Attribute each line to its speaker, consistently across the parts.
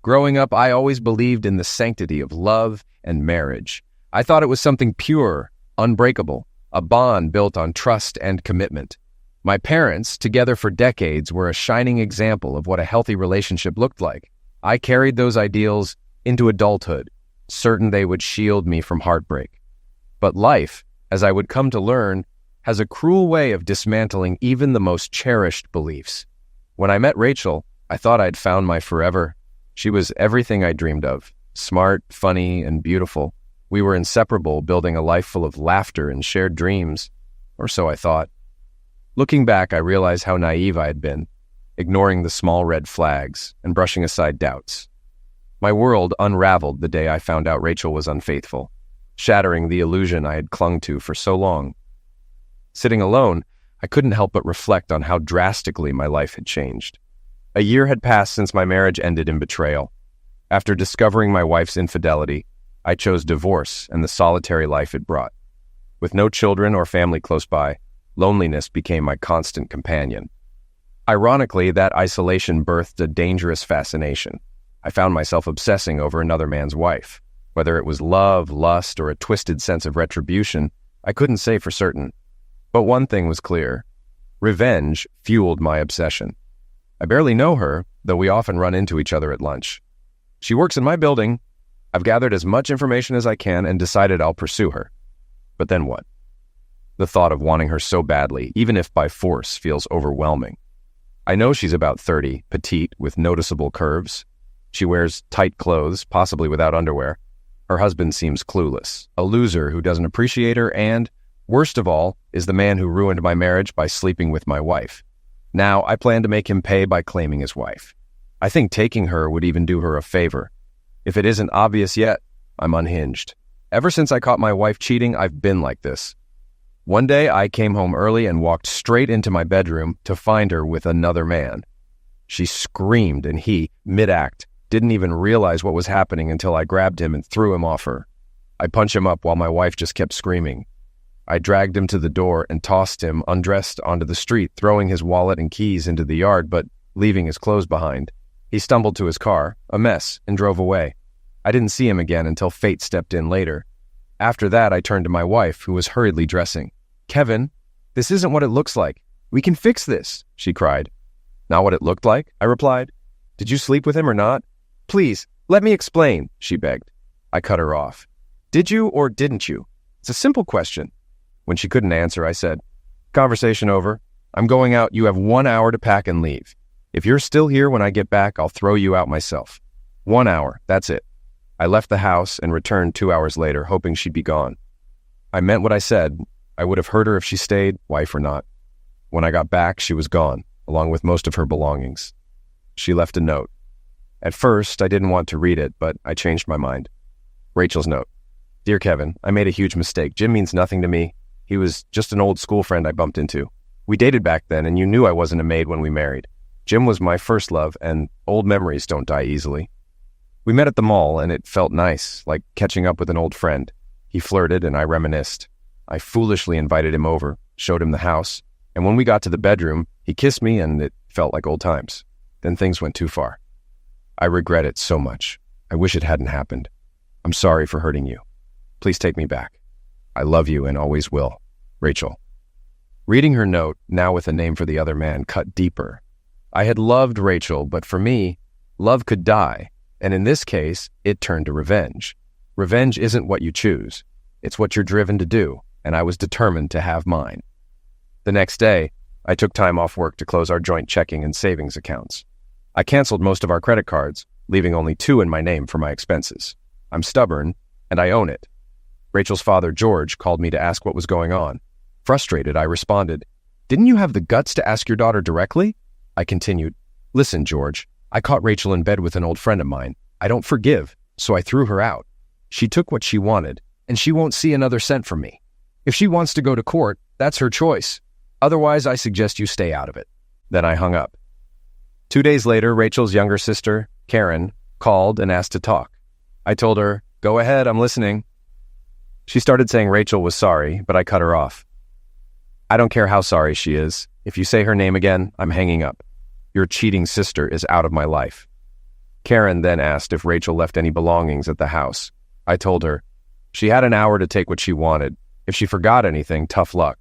Speaker 1: Growing up, I always believed in the sanctity of love and marriage. I thought it was something pure, unbreakable, a bond built on trust and commitment. My parents, together for decades, were a shining example of what a healthy relationship looked like. I carried those ideals into adulthood, certain they would shield me from heartbreak. But life, as I would come to learn, has a cruel way of dismantling even the most cherished beliefs. When I met Rachel, I thought I'd found my forever. She was everything I dreamed of, smart, funny, and beautiful. We were inseparable, building a life full of laughter and shared dreams, or so I thought. Looking back, I realized how naive I had been, ignoring the small red flags and brushing aside doubts. My world unraveled the day I found out Rachel was unfaithful, shattering the illusion I had clung to for so long. Sitting alone, I couldn't help but reflect on how drastically my life had changed. A year had passed since my marriage ended in betrayal. After discovering my wife's infidelity, I chose divorce and the solitary life it brought. With no children or family close by, loneliness became my constant companion. Ironically, that isolation birthed a dangerous fascination. I found myself obsessing over another man's wife. Whether it was love, lust, or a twisted sense of retribution, I couldn't say for certain. But one thing was clear. Revenge fueled my obsession. I barely know her, though we often run into each other at lunch. She works in my building. I've gathered as much information as I can and decided I'll pursue her. But then what? The thought of wanting her so badly, even if by force, feels overwhelming. I know she's about 30, petite, with noticeable curves. She wears tight clothes, possibly without underwear. Her husband seems clueless, a loser who doesn't appreciate her, and, worst of all, is the man who ruined my marriage by sleeping with my wife. Now, I plan to make him pay by claiming his wife. I think taking her would even do her a favor. If it isn't obvious yet, I'm unhinged. Ever since I caught my wife cheating, I've been like this. One day, I came home early and walked straight into my bedroom to find her with another man. She screamed, and he, mid-act, didn't even realize what was happening until I grabbed him and threw him off her. I punched him up while my wife just kept screaming. I dragged him to the door and tossed him, undressed, onto the street, throwing his wallet and keys into the yard, but leaving his clothes behind. He stumbled to his car, a mess, and drove away. I didn't see him again until fate stepped in later. After that, I turned to my wife, who was hurriedly dressing. "Kevin, this isn't what it looks like. We can fix this," she cried. "Not what it looked like?" I replied. "Did you sleep with him or not?" "Please, let me explain," she begged. I cut her off. "Did you or didn't you? It's a simple question." When she couldn't answer, I said, "Conversation over. I'm going out. You have 1 hour to pack and leave. If you're still here when I get back, I'll throw you out myself. 1 hour, that's it." I left the house and returned 2 hours later, hoping she'd be gone. I meant what I said. I would have hurt her if she stayed, wife or not. When I got back, she was gone, along with most of her belongings. She left a note. At first, I didn't want to read it, but I changed my mind. Rachel's note. "Dear Kevin, I made a huge mistake. Jim means nothing to me. He was just an old school friend I bumped into. We dated back then, and you knew I wasn't a maid when we married. Jim was my first love, and old memories don't die easily. We met at the mall, and it felt nice, like catching up with an old friend. He flirted, and I reminisced. I foolishly invited him over, showed him the house, and when we got to the bedroom, he kissed me, and it felt like old times. Then things went too far. I regret it so much. I wish it hadn't happened. I'm sorry for hurting you. Please take me back. I love you and always will. Rachel." Reading her note, now with a name for the other man, cut deeper. I had loved Rachel, but for me, love could die, and in this case, it turned to revenge. Revenge isn't what you choose. It's what you're driven to do, and I was determined to have mine. The next day, I took time off work to close our joint checking and savings accounts. I canceled most of our credit cards, leaving only 2 in my name for my expenses. I'm stubborn, and I own it. Rachel's father, George, called me to ask what was going on. Frustrated, I responded, "Didn't you have the guts to ask your daughter directly?" I continued, "Listen, George, I caught Rachel in bed with an old friend of mine. I don't forgive, so I threw her out. She took what she wanted, and she won't see another cent from me. If she wants to go to court, that's her choice. Otherwise, I suggest you stay out of it." Then I hung up. 2 days later, Rachel's younger sister, Karen, called and asked to talk. I told her, "Go ahead, I'm listening." She started saying Rachel was sorry, but I cut her off. "I don't care how sorry she is. If you say her name again, I'm hanging up. Your cheating sister is out of my life." Karen then asked if Rachel left any belongings at the house. I told her. She had an hour to take what she wanted. If she forgot anything, tough luck.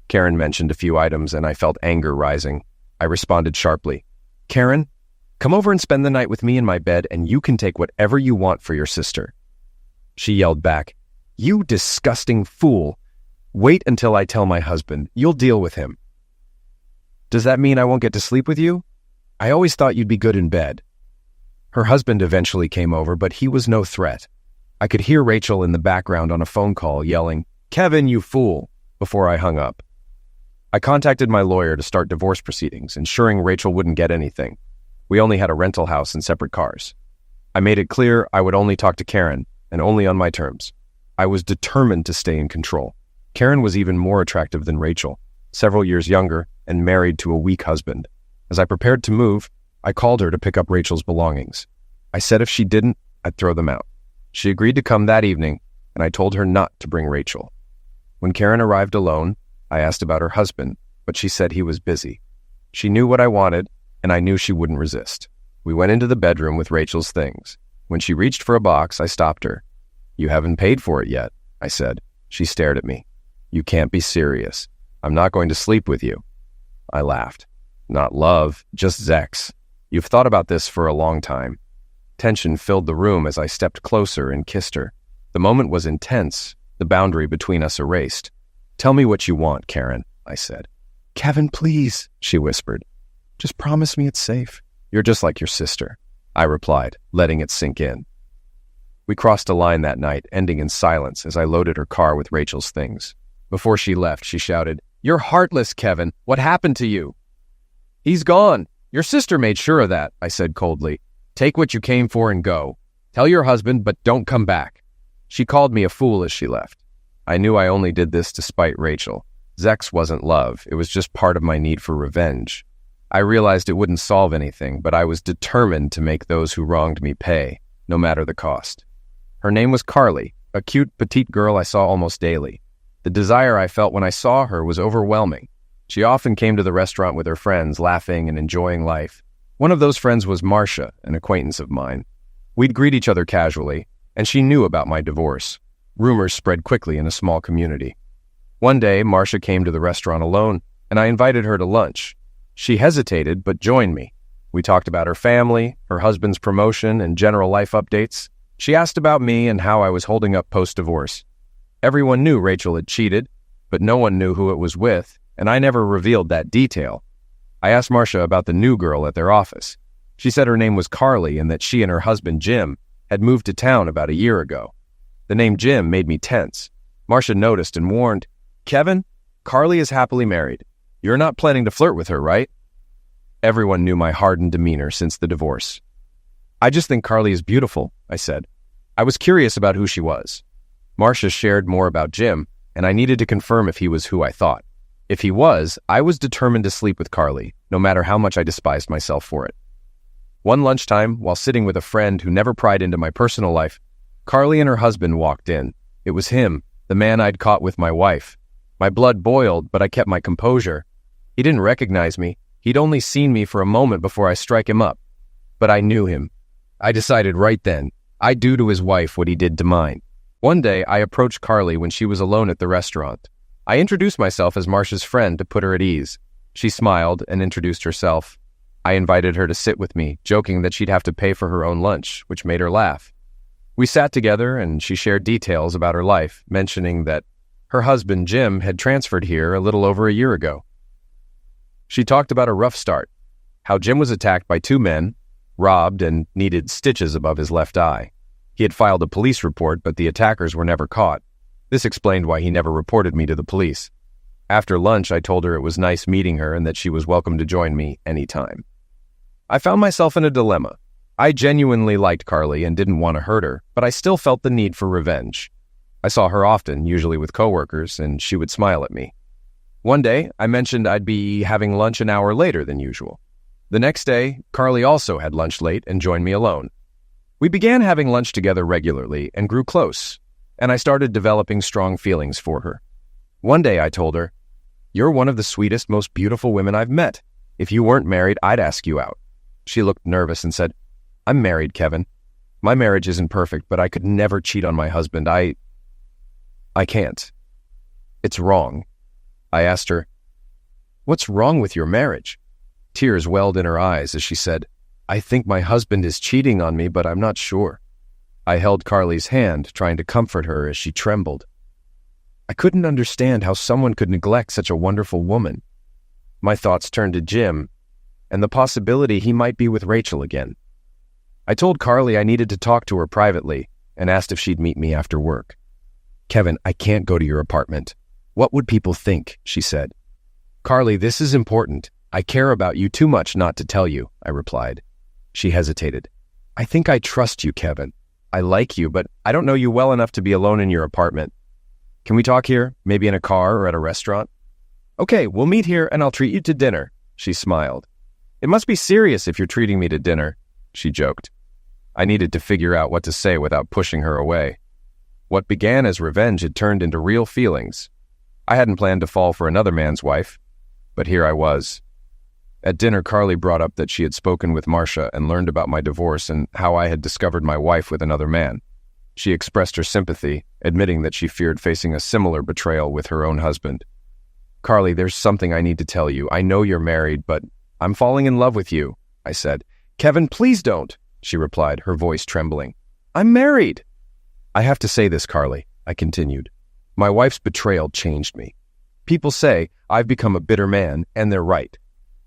Speaker 1: Karen mentioned a few items and I felt anger rising. I responded sharply. Karen, come over and spend the night with me in my bed and you can take whatever you want for your sister. She yelled back, You disgusting fool. Wait until I tell my husband. You'll deal with him. Does that mean I won't get to sleep with you? I always thought you'd be good in bed. Her husband eventually came over, but he was no threat. I could hear Rachel in the background on a phone call yelling, Kevin, you fool, before I hung up. I contacted my lawyer to start divorce proceedings, ensuring Rachel wouldn't get anything. We only had a rental house and separate cars. I made it clear I would only talk to Karen, and only on my terms. I was determined to stay in control. Karen was even more attractive than Rachel, several years younger, and married to a weak husband. As I prepared to move, I called her to pick up Rachel's belongings. I said if she didn't, I'd throw them out. She agreed to come that evening, and I told her not to bring Rachel. When Karen arrived alone, I asked about her husband, but she said he was busy. She knew what I wanted, and I knew she wouldn't resist. We went into the bedroom with Rachel's things. When she reached for a box, I stopped her. You haven't paid for it yet, I said. She stared at me. You can't be serious. I'm not going to sleep with you. I laughed. Not love, just Zex. You've thought about this for a long time. Tension filled the room as I stepped closer and kissed her. The moment was intense, the boundary between us erased. Tell me what you want, Karen, I said. Kevin, please, she whispered. Just promise me it's safe. You're just like your sister, I replied, letting it sink in. We crossed a line that night, ending in silence as I loaded her car with Rachel's things. Before she left, she shouted, You're heartless, Kevin. What happened to you? He's gone. Your sister made sure of that, I said coldly. Take what you came for and go. Tell your husband, but don't come back. She called me a fool as she left. I knew I only did this to spite Rachel. Zex wasn't love. It was just part of my need for revenge. I realized it wouldn't solve anything, but I was determined to make those who wronged me pay, no matter the cost. Her name was Carly, a cute, petite girl I saw almost daily. The desire I felt when I saw her was overwhelming. She often came to the restaurant with her friends, laughing and enjoying life. One of those friends was Marcia, an acquaintance of mine. We'd greet each other casually, and she knew about my divorce. Rumors spread quickly in a small community. One day, Marcia came to the restaurant alone, and I invited her to lunch. She hesitated, but joined me. We talked about her family, her husband's promotion, and general life updates. She asked about me and how I was holding up post-divorce. Everyone knew Rachel had cheated, but no one knew who it was with, and I never revealed that detail. I asked Marcia about the new girl at their office. She said her name was Carly and that she and her husband, Jim, had moved to town about a year ago. The name Jim made me tense. Marcia noticed and warned, Kevin, Carly is happily married. You're not planning to flirt with her, right? Everyone knew my hardened demeanor since the divorce. I just think Carly is beautiful, I said. I was curious about who she was. Marcia shared more about Jim, and I needed to confirm if he was who I thought. If he was, I was determined to sleep with Carly, no matter how much I despised myself for it. One lunchtime, while sitting with a friend who never pried into my personal life, Carly and her husband walked in. It was him, the man I'd caught with my wife. My blood boiled, but I kept my composure. He didn't recognize me. He'd only seen me for a moment before I strike him up. But I knew him. I decided right then, I'd do to his wife what he did to mine. One day, I approached Carly when she was alone at the restaurant. I introduced myself as Marcia's friend to put her at ease. She smiled and introduced herself. I invited her to sit with me, joking that she'd have to pay for her own lunch, which made her laugh. We sat together and she shared details about her life, mentioning that her husband, Jim, had transferred here a little over a year ago. She talked about a rough start, how Jim was attacked by two men, robbed, and needed stitches above his left eye. He had filed a police report, but the attackers were never caught. This explained why he never reported me to the police. After lunch, I told her it was nice meeting her and that she was welcome to join me anytime. I found myself in a dilemma. I genuinely liked Carly and didn't want to hurt her, but I still felt the need for revenge. I saw her often, usually with coworkers, and she would smile at me. One day, I mentioned I'd be having lunch an hour later than usual. The next day, Carly also had lunch late and joined me alone. We began having lunch together regularly and grew close, and I started developing strong feelings for her. One day I told her, "You're one of the sweetest, most beautiful women I've met. If you weren't married, I'd ask you out." She looked nervous and said, I'm married, Kevin. My marriage isn't perfect, but I could never cheat on my husband. I can't. It's wrong. I asked her, "What's wrong with your marriage?" Tears welled in her eyes as she said, "I think my husband is cheating on me, but I'm not sure." I held Carly's hand, trying to comfort her as she trembled. I couldn't understand how someone could neglect such a wonderful woman. My thoughts turned to Jim and the possibility he might be with Rachel again. I told Carly I needed to talk to her privately and asked if she'd meet me after work. "Kevin, I can't go to your apartment. What would people think?" she said. "Carly, this is important. I care about you too much not to tell you," I replied. She hesitated. "I think I trust you, Kevin. I like you, but I don't know you well enough to be alone in your apartment. Can we talk here, maybe in a car or at a restaurant?" "Okay, we'll meet here and I'll treat you to dinner," she smiled. "It must be serious if you're treating me to dinner," she joked. I needed to figure out what to say without pushing her away. What began as revenge had turned into real feelings. I hadn't planned to fall for another man's wife, but here I was. At dinner, Carly brought up that she had spoken with Marcia and learned about my divorce and how I had discovered my wife with another man. She expressed her sympathy, admitting that she feared facing a similar betrayal with her own husband. "Carly, there's something I need to tell you. I know you're married, but I'm falling in love with you," I said. "Kevin, please don't," she replied, her voice trembling. "I'm married." "I have to say this, Carly," I continued. "My wife's betrayal changed me. People say I've become a bitter man, and they're right.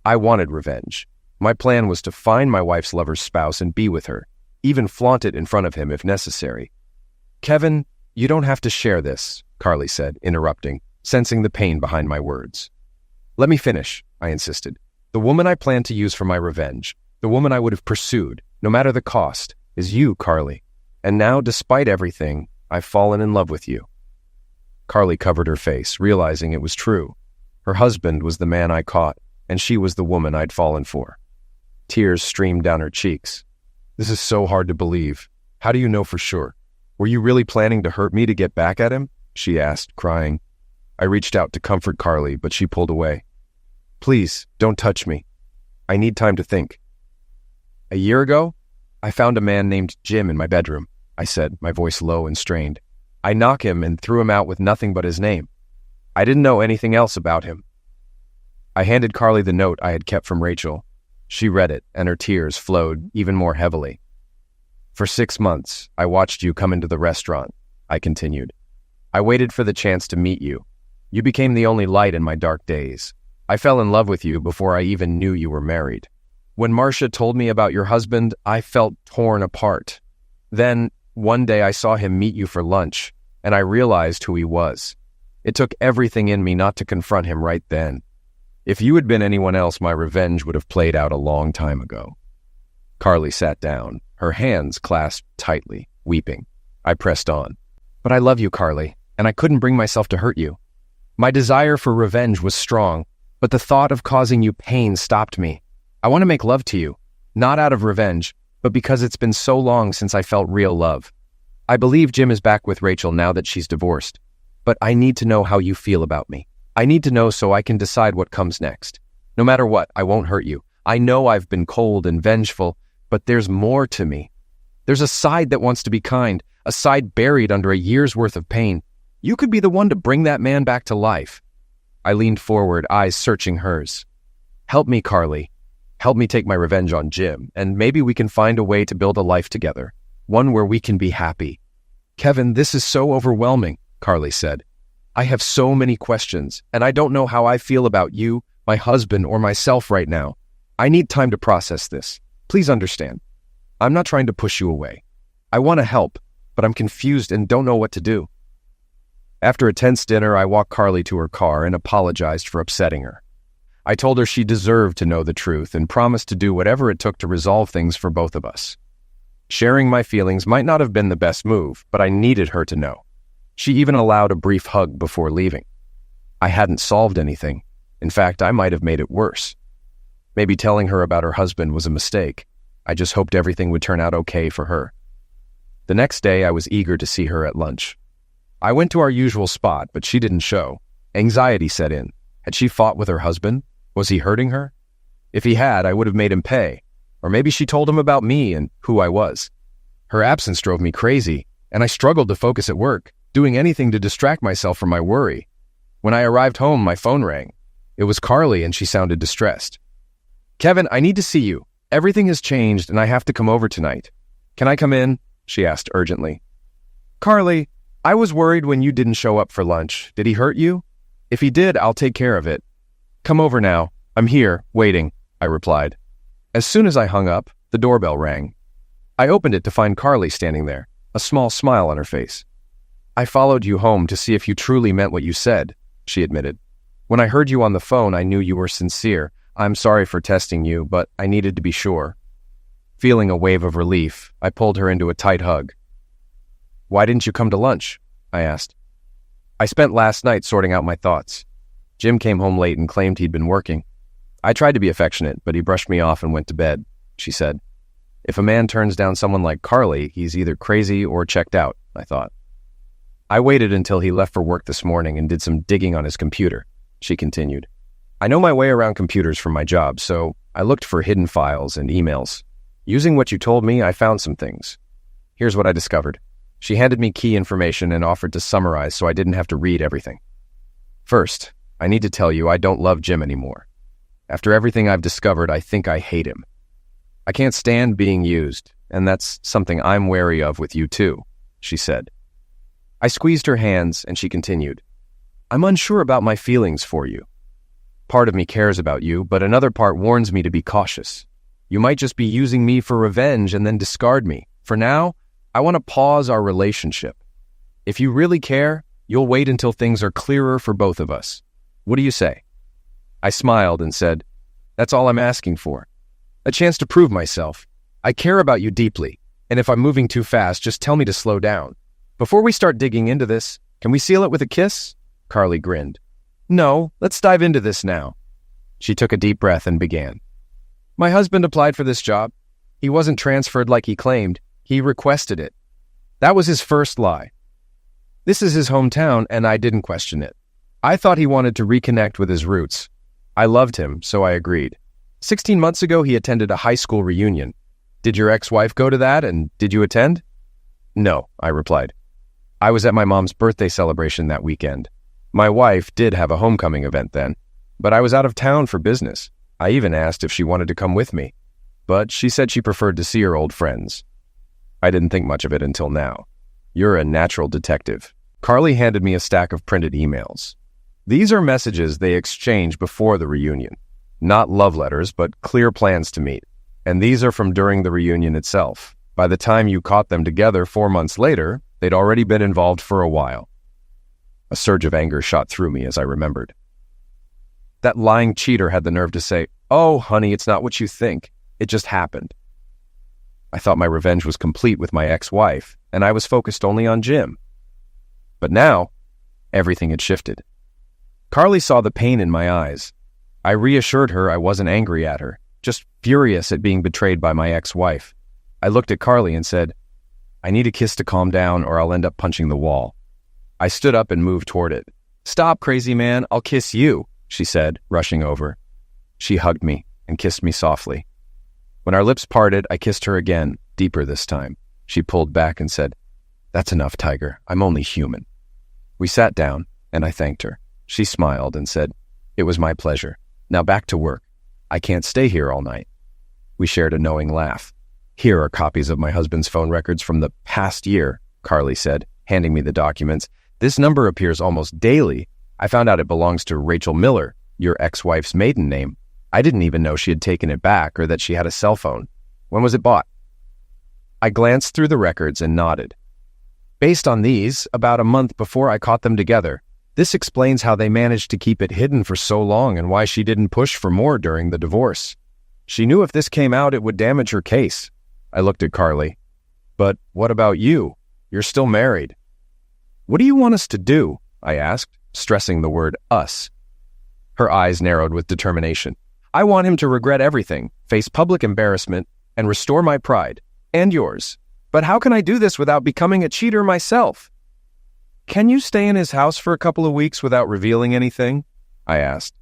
Speaker 1: I wanted revenge. My plan was to find my wife's lover's spouse and be with her, even flaunt it in front of him if necessary." "Kevin, you don't have to share this," Carly said, interrupting, sensing the pain behind my words. "Let me finish," I insisted. "The woman I plan to use for my revenge, the woman I would have pursued, no matter the cost, is you, Carly. And now, despite everything, I've fallen in love with you." Carly covered her face, realizing it was true. Her husband was the man I caught, and she was the woman I'd fallen for. Tears streamed down her cheeks. "This is so hard to believe. How do you know for sure? Were you really planning to hurt me to get back at him?" she asked, crying. I reached out to comfort Carly, but she pulled away. "Please, don't touch me. I need time to think." "A year ago, I found a man named Jim in my bedroom," I said, my voice low and strained. "I knocked him and threw him out with nothing but his name. I didn't know anything else about him." I handed Carly the note I had kept from Rachel. She read it, and her tears flowed even more heavily. "For 6 months, I watched you come into the restaurant," I continued. "I waited for the chance to meet you. You became the only light in my dark days. I fell in love with you before I even knew you were married. When Marcia told me about your husband, I felt torn apart. Then, one day I saw him meet you for lunch, and I realized who he was. It took everything in me not to confront him right then. If you had been anyone else, my revenge would have played out a long time ago." Carly sat down, her hands clasped tightly, weeping. I pressed on. "But I love you, Carly, and I couldn't bring myself to hurt you. My desire for revenge was strong, but the thought of causing you pain stopped me. I want to make love to you, not out of revenge, but because it's been so long since I felt real love. I believe Jim is back with Rachel now that she's divorced, but I need to know how you feel about me. I need to know so I can decide what comes next. No matter what, I won't hurt you. I know I've been cold and vengeful, but there's more to me. There's a side that wants to be kind, a side buried under a year's worth of pain. You could be the one to bring that man back to life." I leaned forward, eyes searching hers. "Help me, Carly. Help me take my revenge on Jim, and maybe we can find a way to build a life together, one where we can be happy." "Kevin, this is so overwhelming," Carly said. "I have so many questions, and I don't know how I feel about you, my husband, or myself right now. I need time to process this. Please understand. I'm not trying to push you away. I want to help, but I'm confused and don't know what to do." After a tense dinner, I walked Carly to her car and apologized for upsetting her. I told her she deserved to know the truth and promised to do whatever it took to resolve things for both of us. Sharing my feelings might not have been the best move, but I needed her to know. She even allowed a brief hug before leaving. I hadn't solved anything. In fact, I might have made it worse. Maybe telling her about her husband was a mistake. I just hoped everything would turn out okay for her. The next day, I was eager to see her at lunch. I went to our usual spot, but she didn't show. Anxiety set in. Had she fought with her husband? Was he hurting her? If he had, I would have made him pay. Or maybe she told him about me and who I was. Her absence drove me crazy, and I struggled to focus at work, doing anything to distract myself from my worry. When I arrived home, my phone rang. It was Carly, and she sounded distressed. "Kevin, I need to see you. Everything has changed, and I have to come over tonight." "Can I come in?" she asked urgently. "Carly, I was worried when you didn't show up for lunch. Did he hurt you? If he did, I'll take care of it." "Come over now. I'm here, waiting," I replied. As soon as I hung up, the doorbell rang. I opened it to find Carly standing there, a small smile on her face. "I followed you home to see if you truly meant what you said," she admitted. "When I heard you on the phone, I knew you were sincere. I'm sorry for testing you, but I needed to be sure." Feeling a wave of relief, I pulled her into a tight hug. "Why didn't you come to lunch?" I asked. "I spent last night sorting out my thoughts. Jim came home late and claimed he'd been working. I tried to be affectionate, but he brushed me off and went to bed," she said. If a man turns down someone like Carly, he's either crazy or checked out, I thought. "I waited until he left for work this morning and did some digging on his computer," she continued. "I know my way around computers from my job, so I looked for hidden files and emails. Using what you told me, I found some things. Here's what I discovered." She handed me key information and offered to summarize so I didn't have to read everything. "First, I need to tell you I don't love Jim anymore. After everything I've discovered, I think I hate him. I can't stand being used, and that's something I'm wary of with you too," she said. I squeezed her hands, and she continued. "I'm unsure about my feelings for you. Part of me cares about you, but another part warns me to be cautious. You might just be using me for revenge and then discard me. For now, I want to pause our relationship. If you really care, you'll wait until things are clearer for both of us. What do you say?" I smiled and said, "That's all I'm asking for. A chance to prove myself. I care about you deeply, and if I'm moving too fast, just tell me to slow down. Before we start digging into this, can we seal it with a kiss?" Carly grinned. "No, let's dive into this now." She took a deep breath and began. "My husband applied for this job. He wasn't transferred like he claimed. He requested it. That was his first lie. This is his hometown, and I didn't question it. I thought he wanted to reconnect with his roots. I loved him, so I agreed. 16 months ago, he attended a high school reunion. Did your ex-wife go to that, and did you attend?" "No," I replied. "I was at my mom's birthday celebration that weekend. My wife did have a homecoming event then, but I was out of town for business. I even asked if she wanted to come with me, but she said she preferred to see her old friends. I didn't think much of it until now. You're a natural detective." Carly handed me a stack of printed emails. These are messages they exchanged before the reunion. Not love letters, but clear plans to meet. And these are from during the reunion itself. By the time you caught them together 4 months later, they'd already been involved for a while. A surge of anger shot through me as I remembered. That lying cheater had the nerve to say, "Oh, honey, it's not what you think. It just happened." I thought my revenge was complete with my ex-wife, and I was focused only on Jim. But now, everything had shifted. Carly saw the pain in my eyes. I reassured her I wasn't angry at her, just furious at being betrayed by my ex-wife. I looked at Carly and said, "I need a kiss to calm down or I'll end up punching the wall." I stood up and moved toward it. "Stop, crazy man, I'll kiss you," she said, rushing over. She hugged me and kissed me softly. When our lips parted, I kissed her again, deeper this time. She pulled back and said, "That's enough, Tiger. I'm only human." We sat down, and I thanked her. She smiled and said, "It was my pleasure. Now back to work. I can't stay here all night." We shared a knowing laugh. "Here are copies of my husband's phone records from the past year," Carly said, handing me the documents. "This number appears almost daily. I found out it belongs to Rachel Miller, your ex-wife's maiden name. I didn't even know she had taken it back or that she had a cell phone. When was it bought?" I glanced through the records and nodded. "Based on these, about a month before I caught them together. This explains how they managed to keep it hidden for so long and why she didn't push for more during the divorce. She knew if this came out, it would damage her case." I looked at Carly. "But what about you? You're still married." "What do you want us to do?" I asked, stressing the word us. Her eyes narrowed with determination. "I want him to regret everything, face public embarrassment, and restore my pride. And yours. But how can I do this without becoming a cheater myself?" "Can you stay in his house for a couple of weeks without revealing anything?" I asked.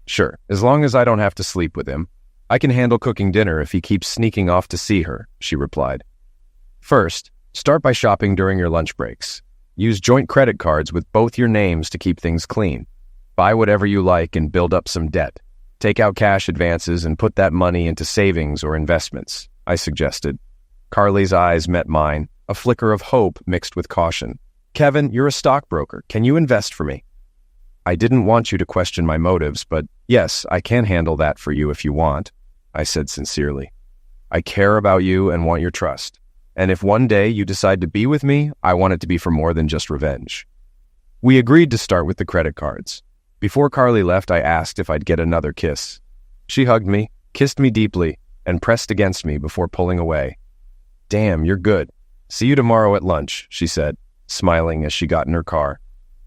Speaker 1: "Sure, as long as I don't have to sleep with him. I can handle cooking dinner if he keeps sneaking off to see her, she replied. First, start by shopping during your lunch breaks. Use joint credit cards with both your names to keep things clean. Buy whatever you like and build up some debt. Take out cash advances and put that money into savings or investments, I suggested. Carly's eyes met mine, a flicker of hope mixed with caution. Kevin, you're a stockbroker. Can you invest for me? I didn't want you to question my motives, but yes, I can handle that for you if you want, I said sincerely. I care about you and want your trust. And if one day you decide to be with me, I want it to be for more than just revenge. We agreed to start with the credit cards. Before Carly left, I asked if I'd get another kiss. She hugged me, kissed me deeply, and pressed against me before pulling away. Damn, you're good. See you tomorrow at lunch, she said, smiling as she got in her car.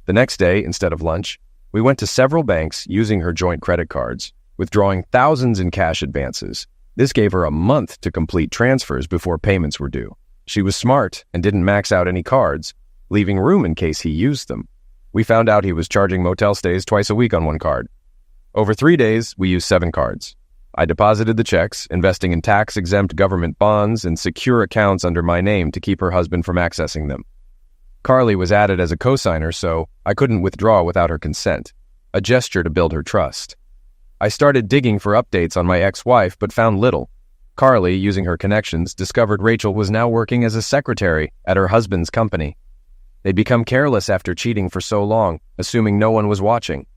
Speaker 1: The next day, instead of lunch, we went to several banks using her joint credit cards, withdrawing thousands in cash advances. This gave her a month to complete transfers before payments were due. She was smart and didn't max out any cards, leaving room in case he used them. We found out he was charging motel stays twice a week on one card. Over 3 days, we used 7 cards. I deposited the checks, investing in tax-exempt government bonds and secure accounts under my name to keep her husband from accessing them. Carly was added as a cosigner, so I couldn't withdraw without her consent, a gesture to build her trust. I started digging for updates on my ex-wife, but found little. Carly, using her connections, discovered Rachel was now working as a secretary at her husband's company. They'd become careless after cheating for so long, assuming no one was watching.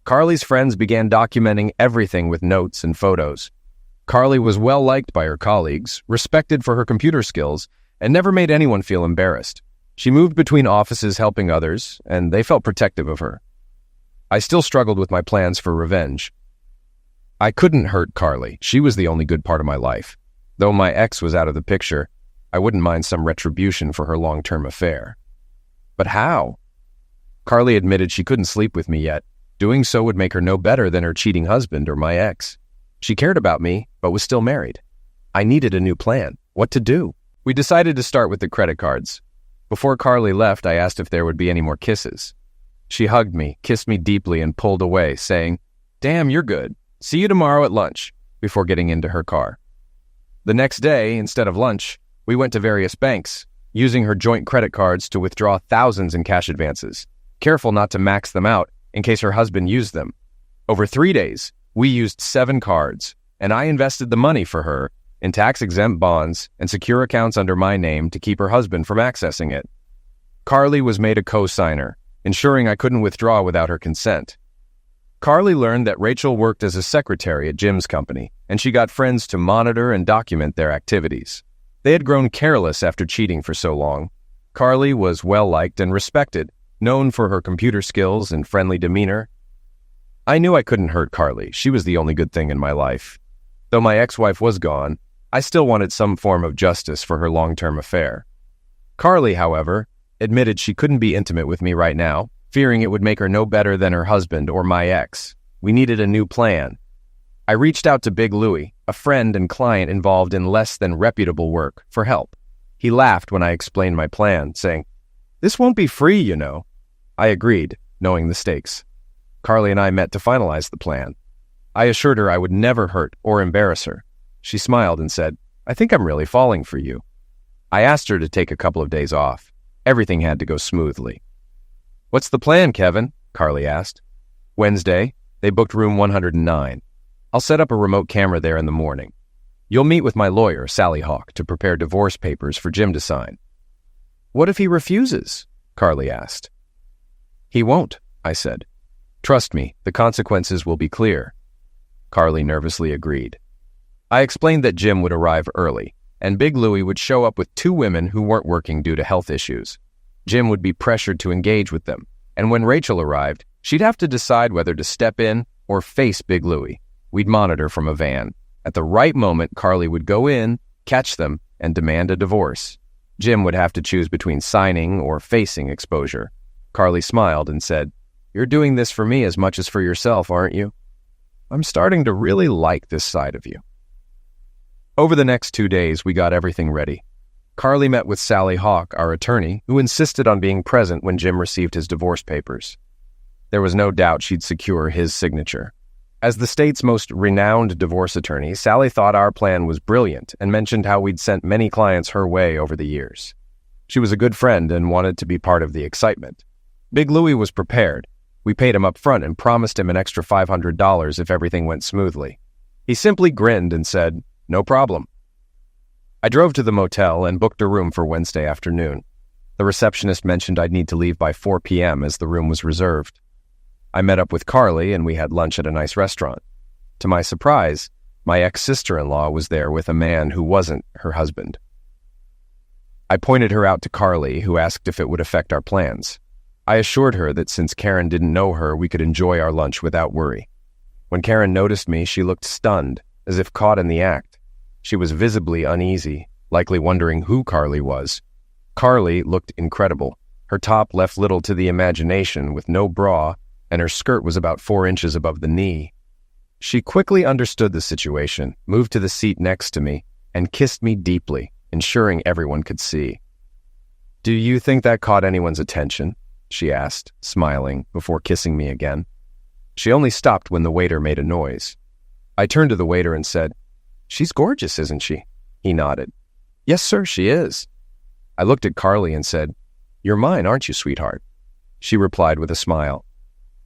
Speaker 1: Carly's friends began documenting everything with notes and photos. Carly was well liked by her colleagues, respected for her computer skills, and never made anyone feel embarrassed. She moved between offices helping others, and they felt protective of her. I still struggled with my plans for revenge. I couldn't hurt Carly. She was the only good part of my life. Though my ex was out of the picture, I wouldn't mind some retribution for her long-term affair. But how? Carly admitted she couldn't sleep with me yet. Doing so would make her no better than her cheating husband or my ex. She cared about me, but was still married. I needed a new plan. What to do? We decided to start with the credit cards. Before Carly left, I asked if there would be any more kisses. She hugged me, kissed me deeply, and pulled away, saying, "Damn, you're good. See you tomorrow at lunch," before getting into her car. The next day, instead of lunch, we went to various banks, using her joint credit cards to withdraw thousands in cash advances, careful not to max them out in case her husband used them. Over 3 days, we used 7 cards, and I invested the money for her in tax-exempt bonds and secure accounts under my name to keep her husband from accessing it. Carly was made a co-signer, ensuring I couldn't withdraw without her consent. Carly learned that Rachel worked as a secretary at Jim's company, and she got friends to monitor and document their activities. They had grown careless after cheating for so long. Carly was well-liked and respected, known for her computer skills and friendly demeanor. I knew I couldn't hurt Carly. She was the only good thing in my life. Though my ex-wife was gone, I still wanted some form of justice for her long-term affair. Carly, however, admitted she couldn't be intimate with me right now, fearing it would make her no better than her husband or my ex. We needed a new plan. I reached out to Big Louie, a friend and client involved in less than reputable work, for help. He laughed when I explained my plan, saying, "This won't be free, you know." I agreed, knowing the stakes. Carly and I met to finalize the plan. I assured her I would never hurt or embarrass her. She smiled and said, "I think I'm really falling for you." I asked her to take a couple of days off. Everything had to go smoothly. "What's the plan, Kevin?" Carly asked. Wednesday, they booked room 109. I'll set up a remote camera there in the morning. You'll meet with my lawyer, Sally Hawk, to prepare divorce papers for Jim to sign. "What if he refuses?" Carly asked. "He won't," I said. "Trust me, the consequences will be clear." Carly nervously agreed. I explained that Jim would arrive early, and Big Louie would show up with 2 women who weren't working due to health issues. Jim would be pressured to engage with them, and when Rachel arrived, she'd have to decide whether to step in or face Big Louie. We'd monitor from a van. At the right moment, Carly would go in, catch them, and demand a divorce. Jim would have to choose between signing or facing exposure. Carly smiled and said, "You're doing this for me as much as for yourself, aren't you?" I'm starting to really like this side of you. Over the next 2 days, we got everything ready. Carly met with Sally Hawk, our attorney, who insisted on being present when Jim received his divorce papers. There was no doubt she'd secure his signature. As the state's most renowned divorce attorney, Sally thought our plan was brilliant and mentioned how we'd sent many clients her way over the years. She was a good friend and wanted to be part of the excitement. Big Louie was prepared. We paid him up front and promised him an extra $500 if everything went smoothly. He simply grinned and said, "No problem." I drove to the motel and booked a room for Wednesday afternoon. The receptionist mentioned I'd need to leave by 4 p.m. as the room was reserved. I met up with Carly and we had lunch at a nice restaurant. To my surprise, my ex-sister-in-law was there with a man who wasn't her husband. I pointed her out to Carly, who asked if it would affect our plans. I assured her that since Karen didn't know her, we could enjoy our lunch without worry. When Karen noticed me, she looked stunned, as if caught in the act. She was visibly uneasy, likely wondering who Carly was. Carly looked incredible. Her top left little to the imagination, with no bra, and her skirt was about 4 inches above the knee. She quickly understood the situation, moved to the seat next to me, and kissed me deeply, ensuring everyone could see. "Do you think that caught anyone's attention?" she asked, smiling, before kissing me again. She only stopped when the waiter made a noise. I turned to the waiter and said, "She's gorgeous, isn't she?" He nodded. "Yes, sir, she is." I looked at Carly and said, "You're mine, aren't you, sweetheart?" She replied with a smile,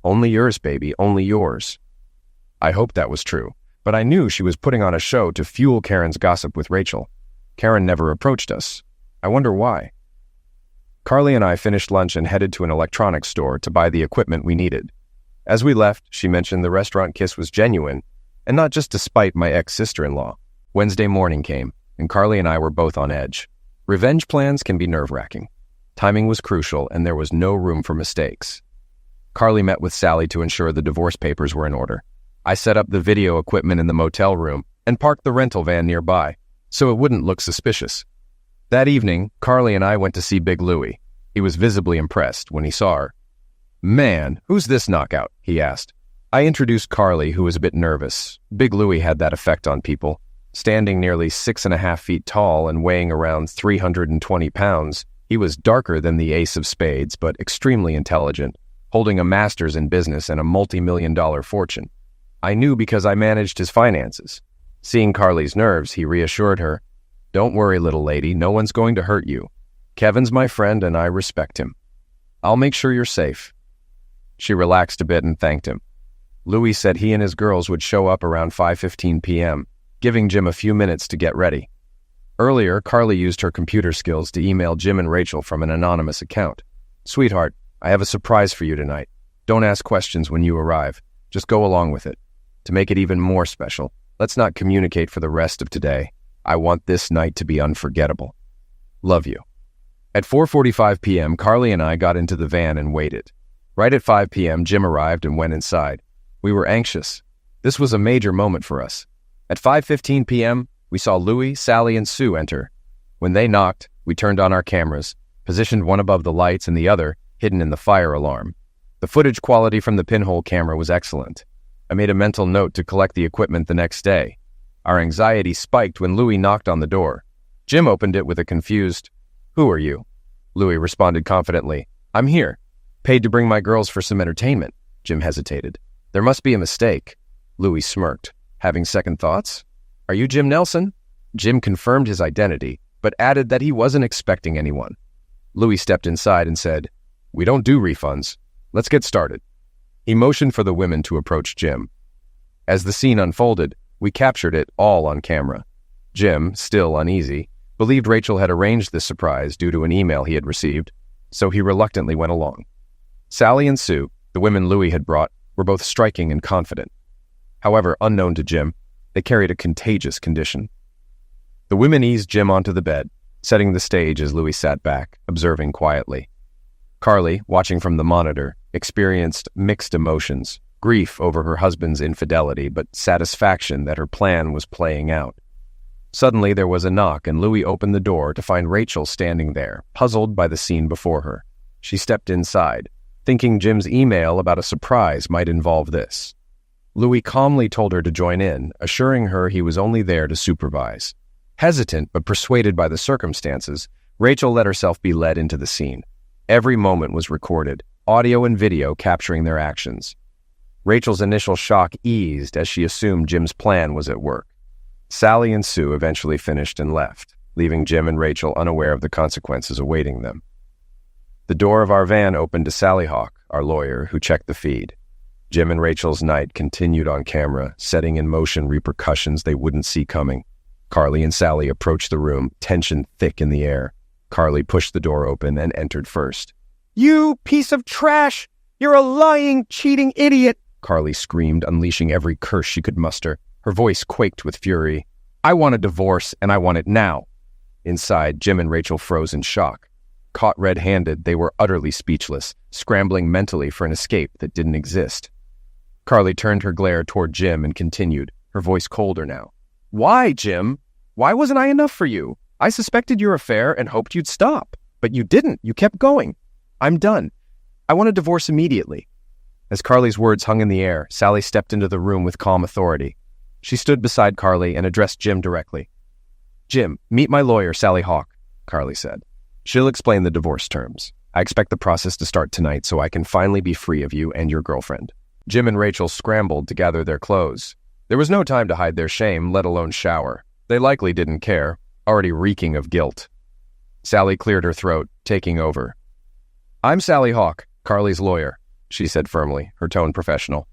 Speaker 1: "Only yours, baby, only yours." I hoped that was true, but I knew she was putting on a show to fuel Karen's gossip with Rachel. Karen never approached us. I wonder why. Carly and I finished lunch and headed to an electronics store to buy the equipment we needed. As we left, she mentioned the restaurant kiss was genuine, and not just to spite my ex-sister-in-law. Wednesday morning came, and Carly and I were both on edge. Revenge plans can be nerve-wracking. Timing was crucial, and there was no room for mistakes. Carly met with Sally to ensure the divorce papers were in order. I set up the video equipment in the motel room and parked the rental van nearby, so it wouldn't look suspicious. That evening, Carly and I went to see Big Louie. He was visibly impressed when he saw her. "Man, who's this knockout?" he asked. I introduced Carly, who was a bit nervous. Big Louie had that effect on people. Standing nearly 6.5 feet tall and weighing around 320 pounds, he was darker than the ace of spades, but extremely intelligent, holding a master's in business and a multi-million-dollar fortune. I knew because I managed his finances. Seeing Carly's nerves, he reassured her, "Don't worry, little lady, no one's going to hurt you. Kevin's my friend and I respect him. I'll make sure you're safe." She relaxed a bit and thanked him. Louis said he and his girls would show up around 5:15 p.m., giving Jim a few minutes to get ready. Earlier, Carly used her computer skills to email Jim and Rachel from an anonymous account. "Sweetheart, I have a surprise for you tonight. Don't ask questions when you arrive. Just go along with it. To make it even more special, let's not communicate for the rest of today. I want this night to be unforgettable. Love you." At 4:45 p.m., Carly and I got into the van and waited. Right at 5 p.m., Jim arrived and went inside. We were anxious. This was a major moment for us. At 5:15 p.m., we saw Louie, Sally, and Sue enter. When they knocked, we turned on our cameras, positioned one above the lights and the other hidden in the fire alarm. The footage quality from the pinhole camera was excellent. I made a mental note to collect the equipment the next day. Our anxiety spiked when Louie knocked on the door. Jim opened it with a confused, "Who are you?" Louie responded confidently, "I'm here. Paid to bring my girls for some entertainment." Jim hesitated. "There must be a mistake." Louie smirked. "Having second thoughts? Are you Jim Nelson?" Jim confirmed his identity, but added that he wasn't expecting anyone. Louie stepped inside and said, "We don't do refunds. Let's get started." He motioned for the women to approach Jim. As the scene unfolded, we captured it all on camera. Jim, still uneasy, believed Rachel had arranged this surprise due to an email he had received, so he reluctantly went along. Sally and Sue, the women Louie had brought, were both striking and confident. However, unknown to Jim, they carried a contagious condition. The women eased Jim onto the bed, setting the stage as Louie sat back, observing quietly. Carly, watching from the monitor, experienced mixed emotions, grief over her husband's infidelity, but satisfaction that her plan was playing out. Suddenly there was a knock, and Louie opened the door to find Rachel standing there, puzzled by the scene before her. She stepped inside, thinking Jim's email about a surprise might involve this. Louie calmly told her to join in, assuring her he was only there to supervise. Hesitant but persuaded by the circumstances, Rachel let herself be led into the scene. Every moment was recorded, audio and video capturing their actions. Rachel's initial shock eased as she assumed Jim's plan was at work. Sally and Sue eventually finished and left, leaving Jim and Rachel unaware of the consequences awaiting them. The door of our van opened to Sally Hawk, our lawyer, who checked the feed. Jim and Rachel's night continued on camera, setting in motion repercussions they wouldn't see coming. Carly and Sally approached the room, tension thick in the air. Carly pushed the door open and entered first.
Speaker 2: "You piece of trash! You're a lying, cheating idiot!"
Speaker 1: Carly screamed, unleashing every curse she could muster. Her voice quaked with fury. "I want a divorce, and I want it now." Inside, Jim and Rachel froze in shock. Caught red-handed, they were utterly speechless, scrambling mentally for an escape that didn't exist. Carly turned her glare toward Jim and continued, her voice colder now. "Why, Jim? Why wasn't I enough for you? I suspected your affair and hoped you'd stop. But you didn't. You kept going. I'm done. I want a divorce immediately." As Carly's words hung in the air, Sally stepped into the room with calm authority. She stood beside Carly and addressed Jim directly. "Jim, meet my lawyer, Sally Hawk," Carly said. "She'll explain the divorce terms. I expect the process to start tonight so I can finally be free of you and your girlfriend." Jim and Rachel scrambled to gather their clothes. There was no time to hide their shame, let alone shower. They likely didn't care, already reeking of guilt. Sally cleared her throat, taking over. "I'm Sally Hawk, Carly's lawyer," she said firmly, her tone professional.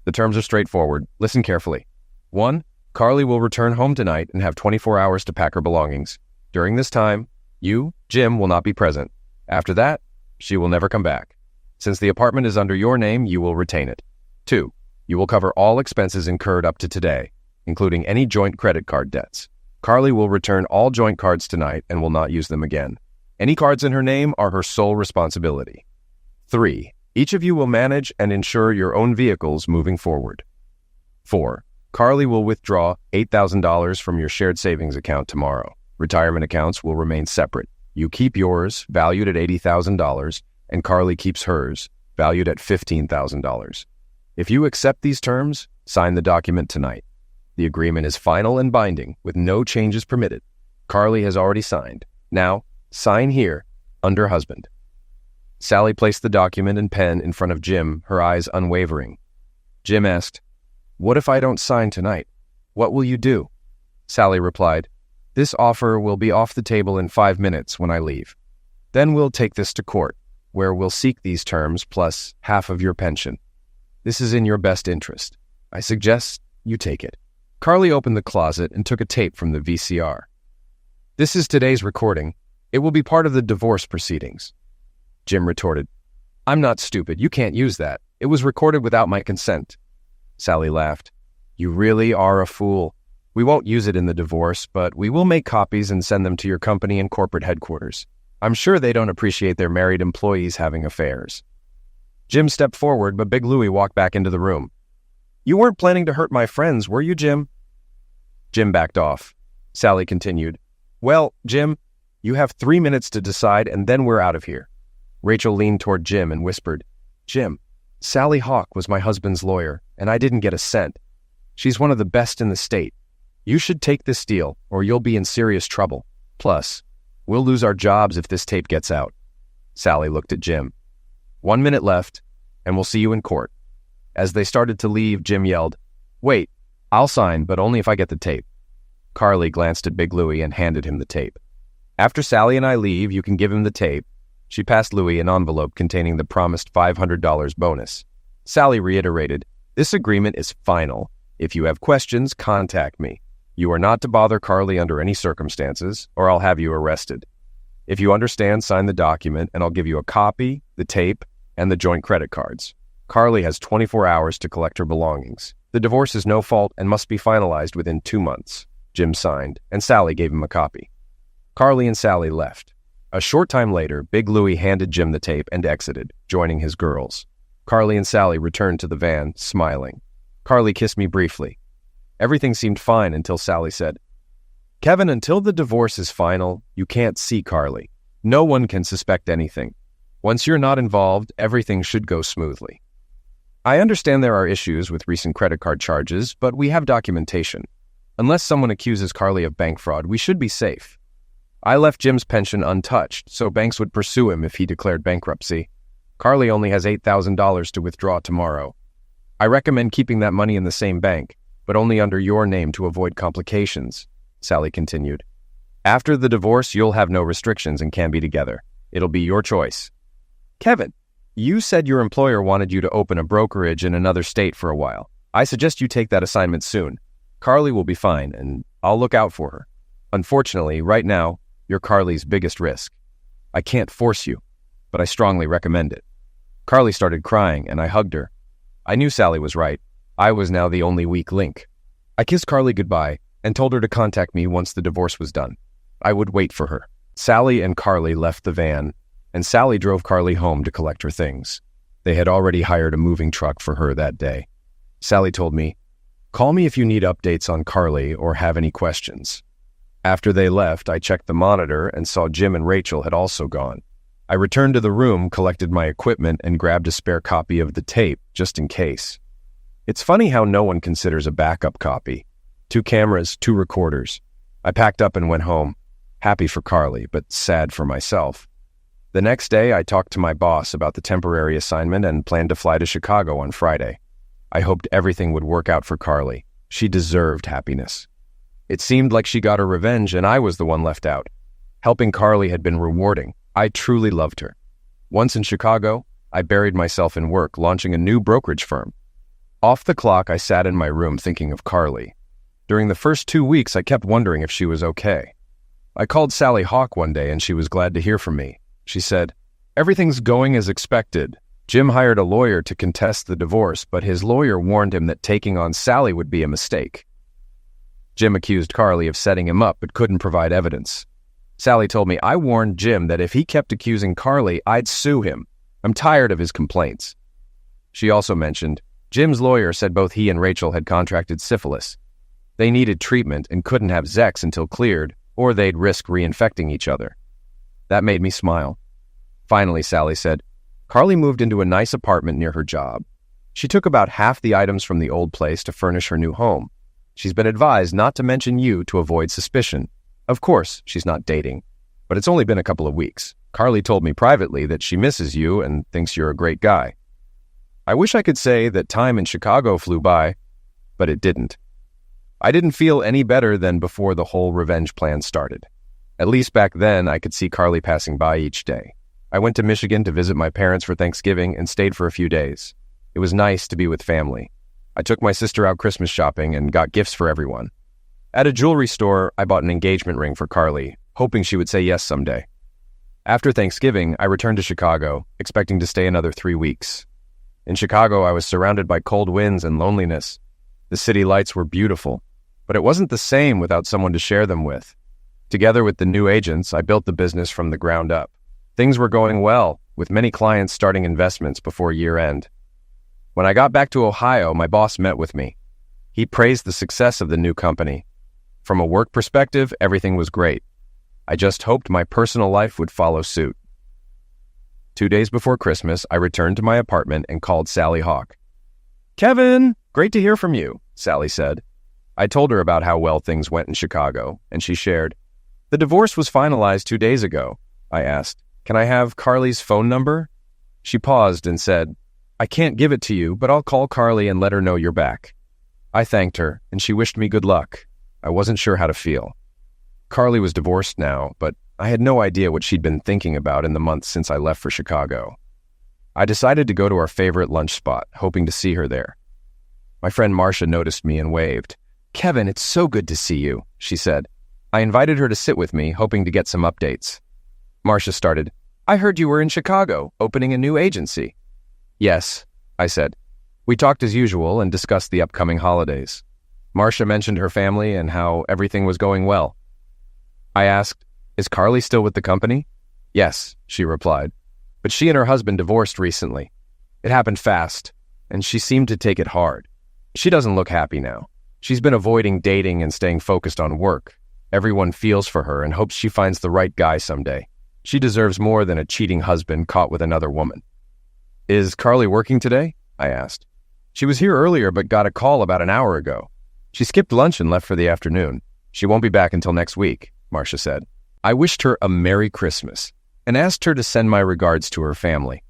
Speaker 1: "The terms are straightforward. Listen carefully. 1. Carly will return home tonight and have 24 hours to pack her belongings. During this time, you, Jim, will not be present. After that, she will never come back. Since the apartment is under your name, you will retain it. 2. You will cover all expenses incurred up to today, including any joint credit card debts. Carly will return all joint cards tonight and will not use them again. Any cards in her name are her sole responsibility. 3. Each of you will manage and insure your own vehicles moving forward. 4. Carly will withdraw $8,000 from your shared savings account tomorrow. Retirement accounts will remain separate. You keep yours, valued at $80,000, and Carly keeps hers, valued at $15,000. If you accept these terms, sign the document tonight. The agreement is final and binding, with no changes permitted. Carly has already signed. Now, sign here, under husband." Sally placed the document and pen in front of Jim, her eyes unwavering. Jim asked, "What if I don't sign tonight? What will you do?" Sally replied, "This offer will be off the table in 5 minutes when I leave. Then we'll take this to court, where we'll seek these terms plus half of your pension. This is in your best interest. I suggest you take it." Carly opened the closet and took a tape from the VCR. "This is today's recording. It will be part of the divorce proceedings." Jim retorted, "I'm not stupid. You can't use that. It was recorded without my consent." Sally laughed. "You really are a fool. We won't use it in the divorce, but we will make copies and send them to your company and corporate headquarters. I'm sure they don't appreciate their married employees having affairs." Jim stepped forward, but Big Louie walked back into the room. "You weren't planning to hurt my friends, were you, Jim?" Jim backed off. Sally continued, "Well, Jim, you have 3 minutes to decide, and then we're out of here." Rachel leaned toward Jim and whispered, "Jim, Sally Hawk was my husband's lawyer, and I didn't get a cent. She's one of the best in the state. You should take this deal, or you'll be in serious trouble. Plus, we'll lose our jobs if this tape gets out." Sally looked at Jim. 1 minute left, and we'll see you in court." As they started to leave, Jim yelled, "Wait, I'll sign, but only if I get the tape." Carly glanced at Big Louie and handed him the tape. "After Sally and I leave, you can give him the tape." She passed Louie an envelope containing the promised $500 bonus. Sally reiterated, "This agreement is final. If you have questions, contact me. You are not to bother Carly under any circumstances, or I'll have you arrested. If you understand, sign the document, and I'll give you a copy, the tape, and the joint credit cards. Carly has 24 hours to collect her belongings. The divorce is no fault and must be finalized within 2 months." Jim signed, and Sally gave him a copy. Carly and Sally left. A short time later, Big Louie handed Jim the tape and exited, joining his girls. Carly and Sally returned to the van, smiling. Carly kissed me briefly. Everything seemed fine until Sally said, "Kevin, until the divorce is final, you can't see Carly. No one can suspect anything. Once you're not involved, everything should go smoothly. I understand there are issues with recent credit card charges, but we have documentation. Unless someone accuses Carly of bank fraud, we should be safe. I left Jim's pension untouched, so banks would pursue him if he declared bankruptcy. Carly only has $8,000 to withdraw tomorrow. I recommend keeping that money in the same bank, but only under your name to avoid complications, Sally continued. After the divorce, you'll have no restrictions and can be together. It'll be your choice. Kevin, you said your employer wanted you to open a brokerage in another state for a while. I suggest you take that assignment soon. Carly will be fine, and I'll look out for her. Unfortunately, right now, you're Carly's biggest risk. I can't force you, but I strongly recommend it. Carly started crying, and I hugged her. I knew Sally was right. I was now the only weak link. I kissed Carly goodbye and told her to contact me once the divorce was done. I would wait for her. Sally and Carly left the van, and Sally drove Carly home to collect her things. They had already hired a moving truck for her that day. Sally told me, "Call me if you need updates on Carly or have any questions." After they left, I checked the monitor and saw Jim and Rachel had also gone. I returned to the room, collected my equipment, and grabbed a spare copy of the tape, just in case. It's funny how no one considers a backup copy. 2 cameras, 2 recorders. I packed up and went home, happy for Carly, but sad for myself. The next day, I talked to my boss about the temporary assignment and planned to fly to Chicago on Friday. I hoped everything would work out for Carly. She deserved happiness. It seemed like she got her revenge and I was the one left out. Helping Carly had been rewarding. I truly loved her. Once in Chicago, I buried myself in work, launching a new brokerage firm. Off the clock, I sat in my room thinking of Carly. During the first 2 weeks, I kept wondering if she was okay. I called Sally Hawk one day and she was glad to hear from me. She said, "Everything's going as expected. Jim hired a lawyer to contest the divorce, but his lawyer warned him that taking on Sally would be a mistake. Jim accused Carly of setting him up but couldn't provide evidence. Sally told me I warned Jim that if he kept accusing Carly, I'd sue him. I'm tired of his complaints." She also mentioned, Jim's lawyer said both he and Rachel had contracted syphilis. They needed treatment and couldn't have sex until cleared, or they'd risk reinfecting each other. That made me smile. Finally, Sally said, Carly moved into a nice apartment near her job. She took about half the items from the old place to furnish her new home. She's been advised not to mention you to avoid suspicion. Of course, she's not dating, but it's only been a couple of weeks. Carly told me privately that she misses you and thinks you're a great guy. I wish I could say that time in Chicago flew by, but it didn't. I didn't feel any better than before the whole revenge plan started. At least back then, I could see Carly passing by each day. I went to Michigan to visit my parents for Thanksgiving and stayed for a few days. It was nice to be with family. I took my sister out Christmas shopping and got gifts for everyone. At a jewelry store, I bought an engagement ring for Carly, hoping she would say yes someday. After Thanksgiving, I returned to Chicago, expecting to stay another 3 weeks. In Chicago, I was surrounded by cold winds and loneliness. The city lights were beautiful, but it wasn't the same without someone to share them with. Together with the new agents, I built the business from the ground up. Things were going well, with many clients starting investments before year-end. When I got back to Ohio, my boss met with me. He praised the success of the new company. From a work perspective, everything was great. I just hoped my personal life would follow suit. 2 days before Christmas, I returned to my apartment and called Sally Hawk. "Kevin, great to hear from you," Sally said. I told her about how well things went in Chicago, and she shared, "The divorce was finalized 2 days ago." I asked, "Can I have Carly's phone number?" She paused and said, "I can't give it to you, but I'll call Carly and let her know you're back." I thanked her, and she wished me good luck. I wasn't sure how to feel. Carly was divorced now, but I had no idea what she'd been thinking about in the months since I left for Chicago. I decided to go to our favorite lunch spot, hoping to see her there. My friend Marcia noticed me and waved. "Kevin, it's so good to see you," she said. I invited her to sit with me, hoping to get some updates. Marcia started, "I heard you were in Chicago, opening a new agency." "Yes," I said. We talked as usual and discussed the upcoming holidays. Marcia mentioned her family and how everything was going well. I asked, "Is Carly still with the company?" "Yes," she replied. "But she and her husband divorced recently. It happened fast, and she seemed to take it hard. She doesn't look happy now. She's been avoiding dating and staying focused on work. Everyone feels for her and hopes she finds the right guy someday. She deserves more than a cheating husband caught with another woman." "Is Carly working today?" I asked. "She was here earlier but got a call about an hour ago. She skipped lunch and left for the afternoon. She won't be back until next week," Marcia said. I wished her a Merry Christmas and asked her to send my regards to her family.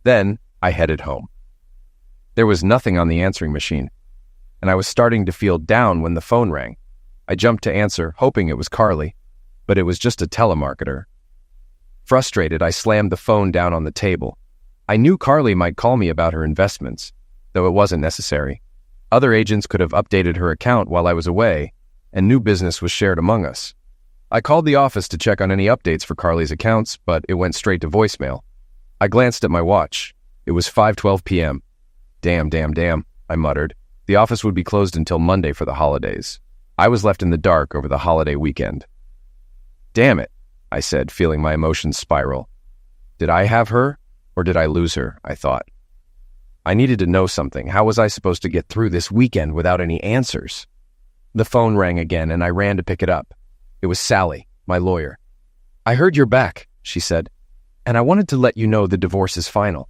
Speaker 1: Then I headed home. There was nothing on the answering machine, and I was starting to feel down when the phone rang. I jumped to answer, hoping it was Carly, but it was just a telemarketer. Frustrated, I slammed the phone down on the table. I knew Carly might call me about her investments, though it wasn't necessary. Other agents could have updated her account while I was away, and new business was shared among us. I called the office to check on any updates for Carly's accounts, but it went straight to voicemail. I glanced at my watch. It was 5:12 p.m. Damn, I muttered. The office would be closed until Monday for the holidays. I was left in the dark over the holiday weekend. Damn it, I said, feeling my emotions spiral. Did I have her, or did I lose her? I thought. I needed to know something. How was I supposed to get through this weekend without any answers? The phone rang again, and I ran to pick it up. It was Sally, my lawyer. I heard you're back, she said, and I wanted to let you know the divorce is final.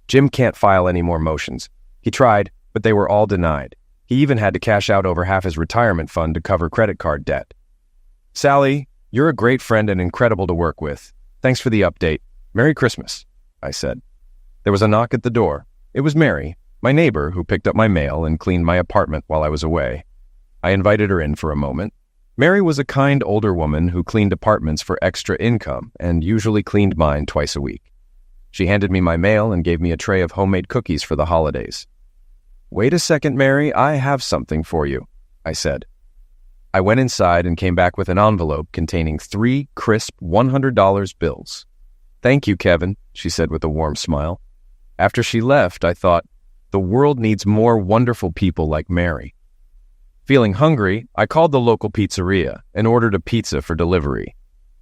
Speaker 1: Jim can't file any more motions. He tried, but they were all denied. He even had to cash out over half his retirement fund to cover credit card debt. Sally, you're a great friend and incredible to work with. Thanks for the update. Merry Christmas, I said. There was a knock at the door. It was Mary, my neighbor, who picked up my mail and cleaned my apartment while I was away. I invited her in for a moment. Mary was a kind older woman who cleaned apartments for extra income and usually cleaned mine twice a week. She handed me my mail and gave me a tray of homemade cookies for the holidays. Wait a second, Mary, I have something for you, I said. I went inside and came back with an envelope containing 3 crisp $100 bills. Thank you, Kevin, she said with a warm smile. After she left, I thought, the world needs more wonderful people like Mary. Feeling hungry, I called the local pizzeria and ordered a pizza for delivery.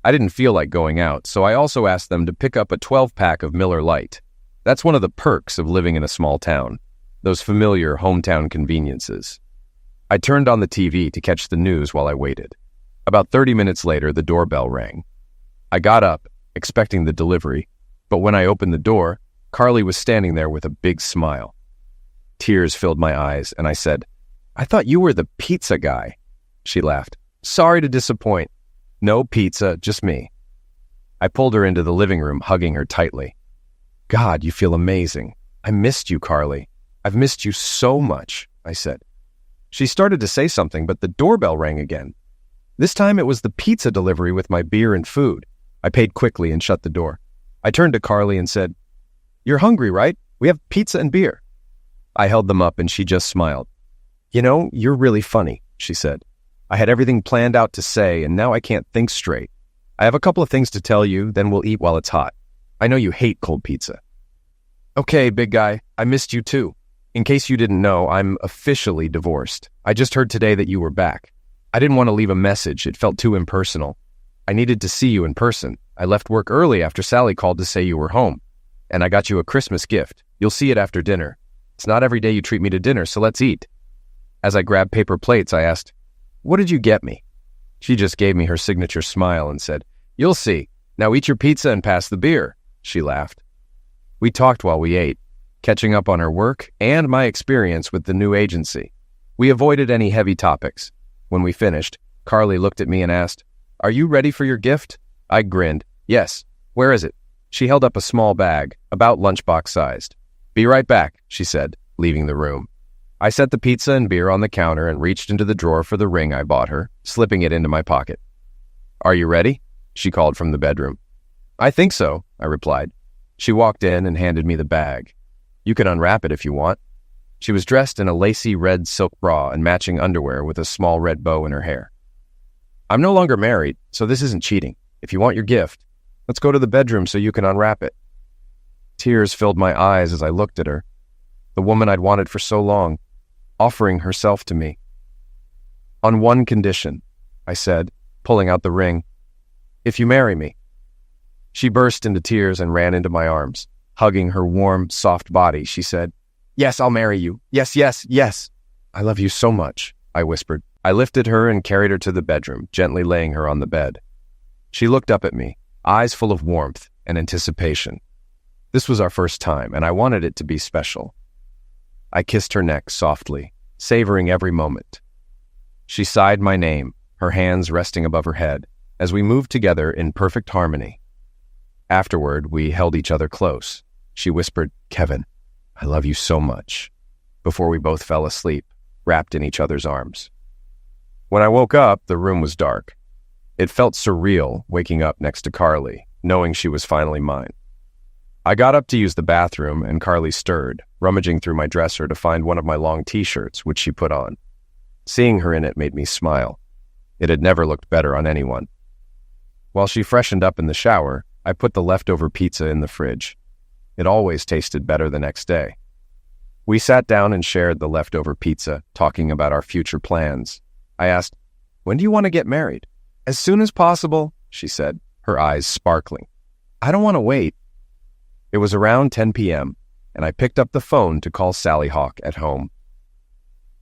Speaker 1: I didn't feel like going out, so I also asked them to pick up a 12-pack of Miller Lite. That's one of the perks of living in a small town, those familiar hometown conveniences. I turned on the TV to catch the news while I waited. About 30 minutes later, the doorbell rang. I got up, expecting the delivery, but when I opened the door, Carly was standing there with a big smile. Tears filled my eyes, and I said, I thought you were the pizza guy. She laughed. Sorry to disappoint. No pizza, just me. I pulled her into the living room, hugging her tightly. God, you feel amazing. I missed you, Carly. I've missed you so much, I said. She started to say something, but the doorbell rang again. This time it was the pizza delivery with my beer and food. I paid quickly and shut the door. I turned to Carly and said, You're hungry, right? We have pizza and beer. I held them up and she just smiled. You know, you're really funny, she said. I had everything planned out to say, and now I can't think straight. I have a couple of things to tell you, then we'll eat while it's hot. I know you hate cold pizza. Okay, big guy, I missed you too. In case you didn't know, I'm officially divorced. I just heard today that you were back. I didn't want to leave a message. It felt too impersonal. I needed to see you in person. I left work early after Sally called to say you were home. And I got you a Christmas gift. You'll see it after dinner. It's not every day you treat me to dinner, so let's eat. As I grabbed paper plates, I asked, What did you get me? She just gave me her signature smile and said, You'll see. Now eat your pizza and pass the beer. She laughed. We talked while we ate, catching up on her work and my experience with the new agency. We avoided any heavy topics. When we finished, Carly looked at me and asked, Are you ready for your gift? I grinned. Yes. Where is it? She held up a small bag, about lunchbox sized. Be right back, she said, leaving the room. I set the pizza and beer on the counter and reached into the drawer for the ring I bought her, slipping it into my pocket. Are you ready? She called from the bedroom. I think so, I replied. She walked in and handed me the bag. You can unwrap it if you want. She was dressed in a lacy red silk bra and matching underwear with a small red bow in her hair. I'm no longer married, so this isn't cheating. If you want your gift, let's go to the bedroom so you can unwrap it. Tears filled my eyes as I looked at her, the woman I'd wanted for so long, offering herself to me. On one condition, I said, pulling out the ring. If you marry me. She burst into tears and ran into my arms. Hugging her warm, soft body, she said, Yes, I'll marry you. Yes, yes, yes. I love you so much, I whispered. I lifted her and carried her to the bedroom, gently laying her on the bed. She looked up at me, eyes full of warmth and anticipation. This was our first time, and I wanted it to be special. I kissed her neck softly, savoring every moment. She sighed my name, her hands resting above her head, as we moved together in perfect harmony. Afterward, we held each other close. She whispered, Kevin. I love you so much," before we both fell asleep, wrapped in each other's arms. When I woke up, the room was dark. It felt surreal waking up next to Carly, knowing she was finally mine. I got up to use the bathroom, and Carly stirred, rummaging through my dresser to find one of my long t-shirts, which she put on. Seeing her in it made me smile. It had never looked better on anyone. While she freshened up in the shower, I put the leftover pizza in the fridge. It always tasted better the next day. We sat down and shared the leftover pizza, talking about our future plans. I asked, "When do you want to get married?" "As soon as possible," she said, her eyes sparkling. "I don't want to wait." It was around 10 p.m., and I picked up the phone to call Sally Hawk at home.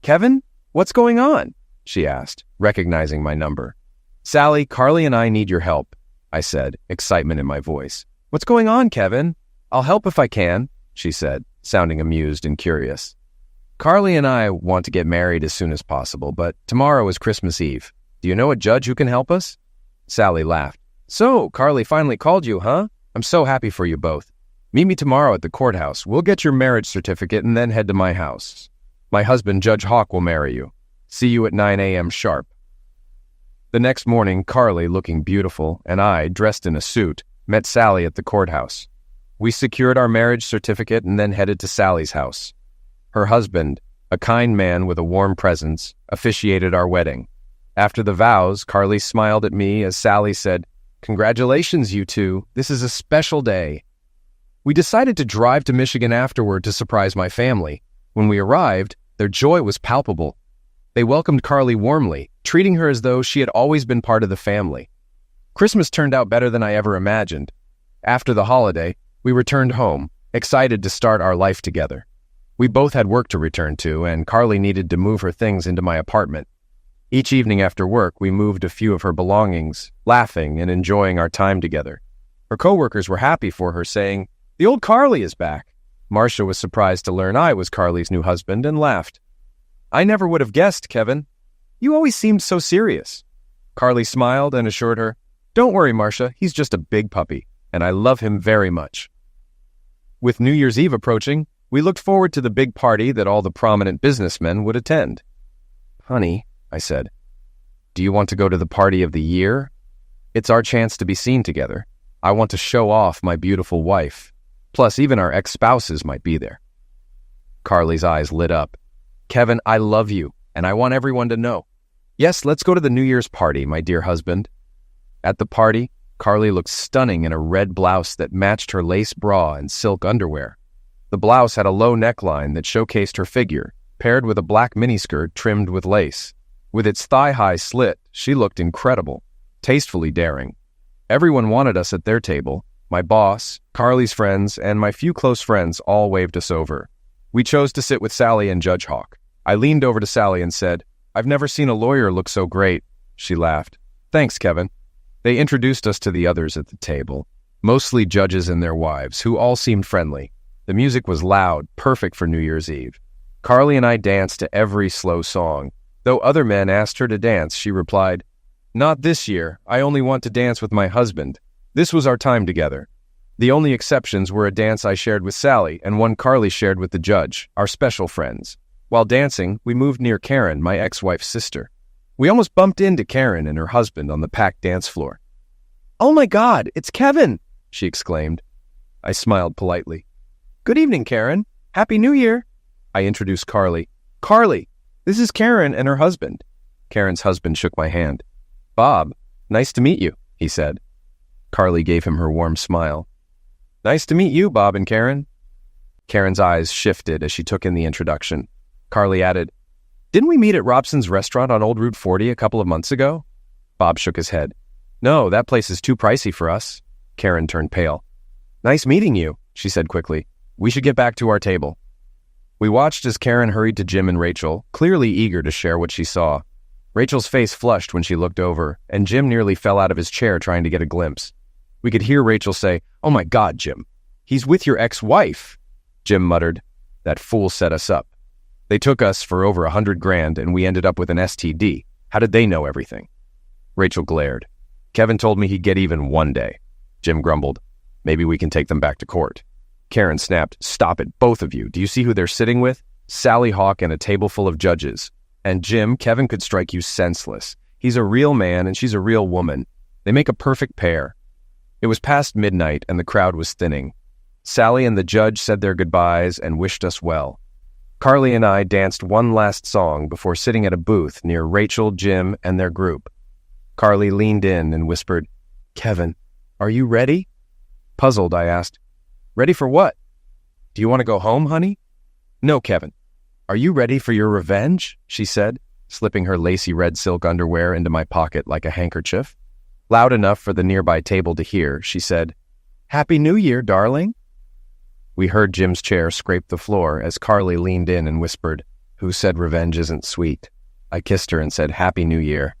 Speaker 1: "Kevin, what's going on?" she asked, recognizing my number. "Sally, Carly and I need your help," I said, excitement in my voice. "What's going on, Kevin?" "I'll help if I can," she said, sounding amused and curious. "Carly and I want to get married as soon as possible, but tomorrow is Christmas Eve. Do you know a judge who can help us?" Sally laughed. "So, Carly finally called you, huh? I'm so happy for you both. Meet me tomorrow at the courthouse. We'll get your marriage certificate and then head to my house. My husband, Judge Hawk, will marry you. See you at 9 a.m. sharp." The next morning, Carly, looking beautiful, and I, dressed in a suit, met Sally at the courthouse. We secured our marriage certificate and then headed to Sally's house. Her husband, a kind man with a warm presence, officiated our wedding. After the vows, Carly smiled at me as Sally said, "Congratulations, you two. This is a special day." We decided to drive to Michigan afterward to surprise my family. When we arrived, their joy was palpable. They welcomed Carly warmly, treating her as though she had always been part of the family. Christmas turned out better than I ever imagined. After the holiday, we returned home, excited to start our life together. We both had work to return to, and Carly needed to move her things into my apartment. Each evening after work, we moved a few of her belongings, laughing and enjoying our time together. Her coworkers were happy for her, saying, "The old Carly is back." Marcia was surprised to learn I was Carly's new husband and laughed. "I never would have guessed, Kevin. You always seemed so serious." Carly smiled and assured her, "Don't worry, Marcia, he's just a big puppy, and I love him very much." With New Year's Eve approaching, we looked forward to the big party that all the prominent businessmen would attend. "Honey," I said, "do you want to go to the party of the year? It's our chance to be seen together. I want to show off my beautiful wife. Plus, even our ex-spouses might be there." Carly's eyes lit up. "Kevin, I love you, and I want everyone to know. Yes, let's go to the New Year's party, my dear husband." At the party, Carly looked stunning in a red blouse that matched her lace bra and silk underwear. The blouse had a low neckline that showcased her figure, paired with a black miniskirt trimmed with lace. With its thigh-high slit, she looked incredible, tastefully daring. Everyone wanted us at their table. My boss, Carly's friends, and my few close friends all waved us over. We chose to sit with Sally and Judge Hawk. I leaned over to Sally and said, "I've never seen a lawyer look so great." She laughed. "Thanks, Kevin." They introduced us to the others at the table, mostly judges and their wives, who all seemed friendly. The music was loud, perfect for New Year's Eve. Carly and I danced to every slow song. Though other men asked her to dance, she replied, "Not this year. I only want to dance with my husband. This was our time together." The only exceptions were a dance I shared with Sally and one Carly shared with the judge, our special friends. While dancing, we moved near Karen, my ex-wife's sister. We almost bumped into Karen and her husband on the packed dance floor. "Oh my God, it's Kevin!" she exclaimed. I smiled politely. "Good evening, Karen. Happy New Year!" I introduced Carly. "Carly, this is Karen and her husband." Karen's husband shook my hand. "Bob, nice to meet you," he said. Carly gave him her warm smile. "Nice to meet you, Bob and Karen." Karen's eyes shifted as she took in the introduction. Carly added, "Didn't we meet at Robson's restaurant on Old Route 40 a couple of months ago?" Bob shook his head. "No, that place is too pricey for us." Karen turned pale. "Nice meeting you," she said quickly. "We should get back to our table." We watched as Karen hurried to Jim and Rachel, clearly eager to share what she saw. Rachel's face flushed when she looked over, and Jim nearly fell out of his chair trying to get a glimpse. We could hear Rachel say, "Oh my God, Jim, he's with your ex-wife." Jim muttered, "That fool set us up. They took us for over $100,000 and we ended up with an STD. How did they know everything?" Rachel glared. "Kevin told me he'd get even one day." Jim grumbled, "Maybe we can take them back to court." Karen snapped, "Stop it, both of you. Do you see who they're sitting with? Sally Hawk and a table full of judges. And Jim, Kevin could strike you senseless. He's a real man and she's a real woman. They make a perfect pair." It was past midnight and the crowd was thinning. Sally and the judge said their goodbyes and wished us well. Carly and I danced one last song before sitting at a booth near Rachel, Jim, and their group. Carly leaned in and whispered, "Kevin, are you ready?" Puzzled, I asked, "Ready for what? Do you want to go home, honey?" "No, Kevin. Are you ready for your revenge?" she said, slipping her lacy red silk underwear into my pocket like a handkerchief. Loud enough for the nearby table to hear, she said, "Happy New Year, darling." We heard Jim's chair scrape the floor as Carly leaned in and whispered, "Who said revenge isn't sweet?" I kissed her and said, "Happy New Year."